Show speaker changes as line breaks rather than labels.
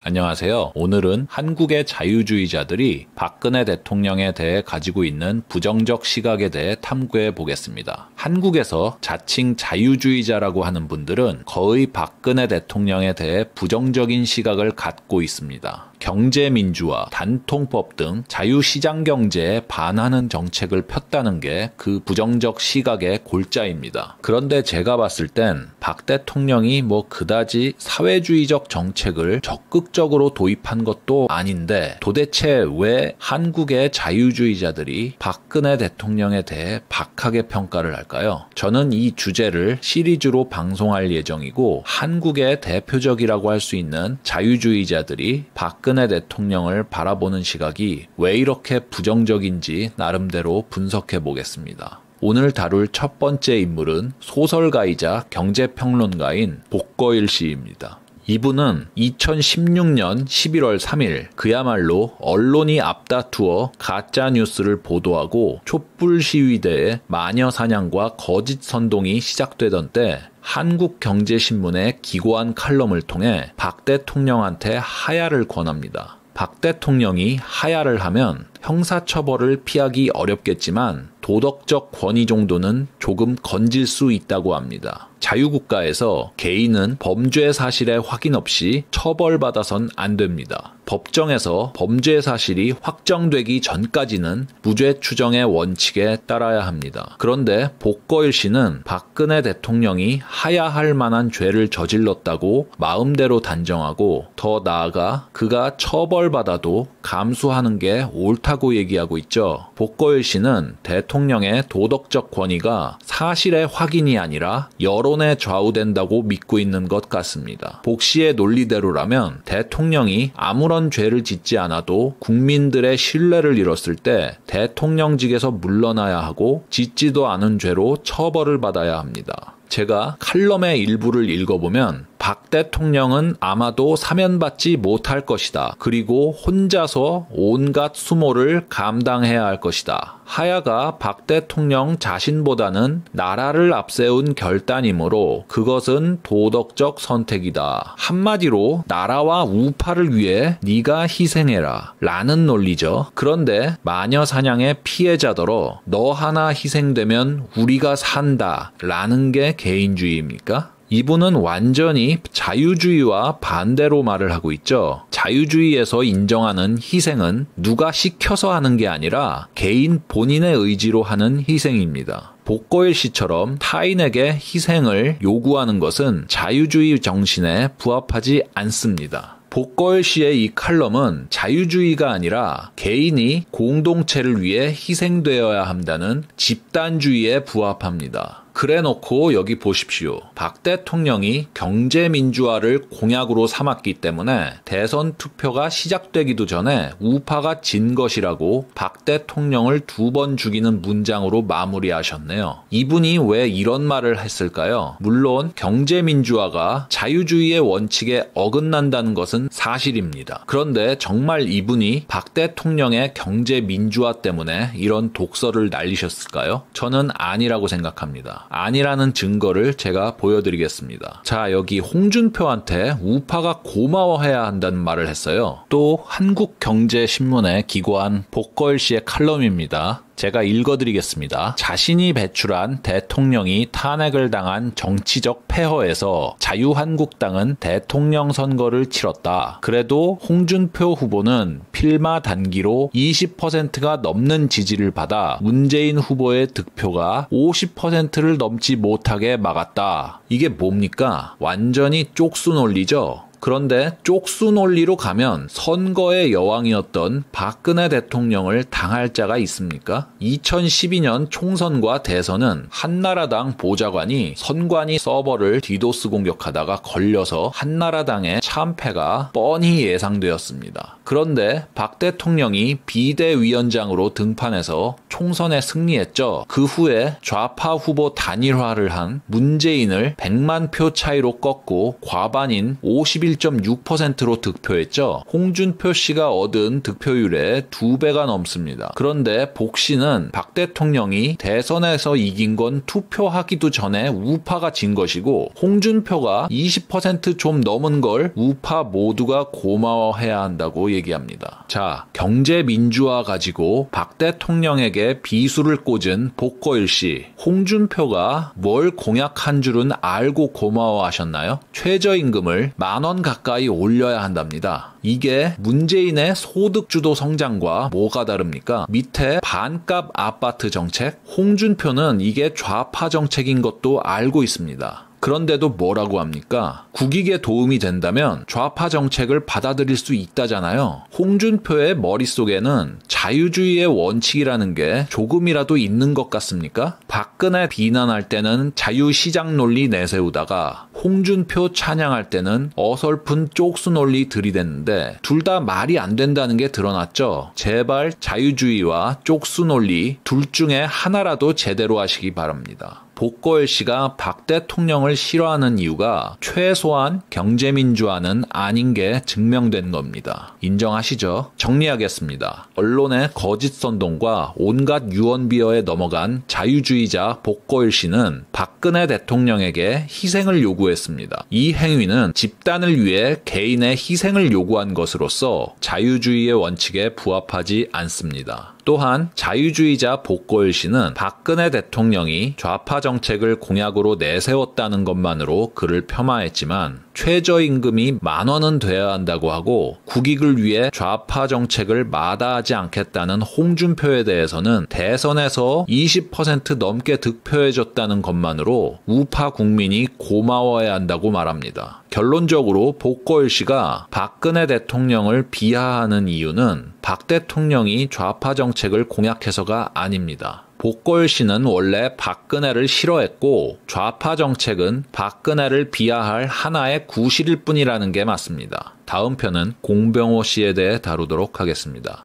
안녕하세요. 오늘은 한국의 자유주의자들이 박근혜 대통령에 대해 가지고 있는 부정적 시각에 대해 탐구해 보겠습니다. 한국에서 자칭 자유주의자라고 하는 분들은 거의 박근혜 대통령에 대해 부정적인 시각을 갖고 있습니다. 경제민주화, 단통법 등 자유시장 경제에 반하는 정책을 폈다는 게 그 부정적 시각의 골자입니다. 그런데 제가 봤을 땐 박 대통령이 그다지 사회주의적 정책을 적극적으로 도입한 것도 아닌데 도대체 왜 한국의 자유주의자들이 박근혜 대통령에 대해 박하게 평가를 할까요? 저는 이 주제를 시리즈로 방송할 예정이고 한국의 대표적이라고 할 수 있는 자유주의자들이 박근혜 대통령을 바라보는 시각이 왜 이렇게 부정적인지 나름대로 분석해 보겠습니다. 오늘 다룰 첫 번째 인물은 소설가이자 경제평론가인 복거일 씨입니다. 이분은 2016년 11월 3일 그야말로 언론이 앞다투어 가짜뉴스를 보도하고 촛불 시위대의 마녀 사냥과 거짓 선동이 시작되던 때 한국경제신문에 기고한 칼럼을 통해 박 대통령한테 하야를 권합니다. 박 대통령이 하야를 하면 형사처벌을 피하기 어렵겠지만 도덕적 권위 정도는 조금 건질 수 있다고 합니다. 자유국가에서 개인은 범죄 사실의 확인 없이 처벌받아선 안 됩니다. 법정에서 범죄 사실이 확정되기 전까지는 무죄 추정의 원칙에 따라야 합니다. 그런데 복거일 씨는 박근혜 대통령이 하야할 만한 죄를 저질렀다고 마음대로 단정하고 더 나아가 그가 처벌받아도 감수하는 게 옳다고 얘기하고 있죠. 복거일 씨는 대통령의 도덕적 권위가 사실의 확인이 아니라 여론에 좌우된다고 믿고 있는 것 같습니다. 복 씨의 논리대로라면 대통령이 아무런 죄를 짓지 않아도 국민들의 신뢰를 잃었을 때 대통령직에서 물러나야 하고 짓지도 않은 죄로 처벌을 받아야 합니다. 제가 칼럼의 일부를 읽어보면 박 대통령은 아마도 사면받지 못할 것이다. 그리고 혼자서 온갖 수모를 감당해야 할 것이다. 하야가 박 대통령 자신보다는 나라를 앞세운 결단이므로 그것은 도덕적 선택이다. 한마디로 나라와 우파를 위해 네가 희생해라 라는 논리죠. 그런데 마녀 사냥의 피해자더러 너 하나 희생되면 우리가 산다 라는 게 개인주의입니까? 이분은 완전히 자유주의와 반대로 말을 하고 있죠. 자유주의에서 인정하는 희생은 누가 시켜서 하는 게 아니라 개인 본인의 의지로 하는 희생입니다. 복거일 씨처럼 타인에게 희생을 요구하는 것은 자유주의 정신에 부합하지 않습니다. 복거일 씨의 이 칼럼은 자유주의가 아니라 개인이 공동체를 위해 희생되어야 한다는 집단주의에 부합합니다. 그래놓고 여기 보십시오. 박 대통령이 경제민주화를 공약으로 삼았기 때문에 대선 투표가 시작되기도 전에 우파가 진 것이라고 박 대통령을 2번 죽이는 문장으로 마무리하셨네요. 이분이 왜 이런 말을 했을까요? 물론 경제민주화가 자유주의의 원칙에 어긋난다는 것은 사실입니다. 그런데 정말 이분이 박 대통령의 경제민주화 때문에 이런 독설을 날리셨을까요? 저는 아니라고 생각합니다. 아니라는 증거를 제가 보여드리겠습니다. 자, 여기 홍준표한테 우파가 고마워해야 한다는 말을 했어요. 또 한국경제신문에 기고한 복거일 씨의 칼럼입니다. 제가 읽어드리겠습니다. 자신이 배출한 대통령이 탄핵을 당한 정치적 폐허에서 자유한국당은 대통령 선거를 치렀다. 그래도 홍준표 후보는 필마 단기로 20%가 넘는 지지를 받아 문재인 후보의 득표가 50%를 넘지 못하게 막았다. 이게 뭡니까? 완전히 쪽수 논리죠. 그런데 쪽수 논리로 가면 선거의 여왕이었던 박근혜 대통령을 당할 자가 있습니까? 2012년 총선과 대선은 한나라당 보좌관이 선관위 서버를 디도스 공격하다가 걸려서 한나라당의 참패가 뻔히 예상되었습니다. 그런데 박 대통령이 비대위원장으로 등판해서 총선에 승리했죠. 그 후에 좌파 후보 단일화를 한 문재인을 100만 표 차이로 꺾고 과반인 51.6%로 득표했죠. 홍준표 씨가 얻은 득표율의 2배가 넘습니다. 그런데 복 씨는 박 대통령이 대선에서 이긴 건 투표하기도 전에 우파가 진 것이고 홍준표가 20% 좀 넘은 걸 우파 모두가 고마워해야 한다고 얘기합니다. 자, 경제 민주화 가지고 박 대통령에게 비수를 꽂은 복거일 씨, 홍준표가 뭘 공약한 줄은 알고 고마워하셨나요? 최저임금을 10,000원 가까이 올려야 한답니다. 이게 문재인의 소득주도 성장과 뭐가 다릅니까? 밑에 반값 아파트 정책? 홍준표는 이게 좌파 정책인 것도 알고 있습니다. 그런데도 뭐라고 합니까? 국익에 도움이 된다면 좌파 정책을 받아들일 수 있다잖아요. 홍준표의 머릿속에는 자유주의의 원칙이라는 게 조금이라도 있는 것 같습니까? 박근혜 비난할 때는 자유시장 논리 내세우다가 홍준표 찬양할 때는 어설픈 쪽수 논리 들이댔는데 둘 다 말이 안 된다는 게 드러났죠. 제발 자유주의와 쪽수 논리 둘 중에 하나라도 제대로 하시기 바랍니다. 복거일 씨가 박 대통령을 싫어하는 이유가 최소한 경제민주화는 아닌 게 증명된 겁니다. 인정하시죠? 정리하겠습니다. 언론의 거짓 선동과 온갖 유언비어에 넘어간 자유주의자 복거일 씨는 박근혜 대통령에게 희생을 요구했습니다. 이 행위는 집단을 위해 개인의 희생을 요구한 것으로서 자유주의의 원칙에 부합하지 않습니다. 또한 자유주의자 복거일 씨는 박근혜 대통령이 좌파 정책을 공약으로 내세웠다는 것만으로 그를 폄하했지만 최저임금이 10,000원은 돼야 한다고 하고 국익을 위해 좌파 정책을 마다하지 않겠다는 홍준표에 대해서는 대선에서 20% 넘게 득표해줬다는 것만으로 우파 국민이 고마워해야 한다고 말합니다. 결론적으로 복거일 씨가 박근혜 대통령을 비하하는 이유는 박 대통령이 좌파 정책을 공약해서가 아닙니다. 복거일 씨는 원래 박근혜를 싫어했고 좌파 정책은 박근혜를 비하할 하나의 구실일 뿐이라는 게 맞습니다. 다음 편은 공병호 씨에 대해 다루도록 하겠습니다.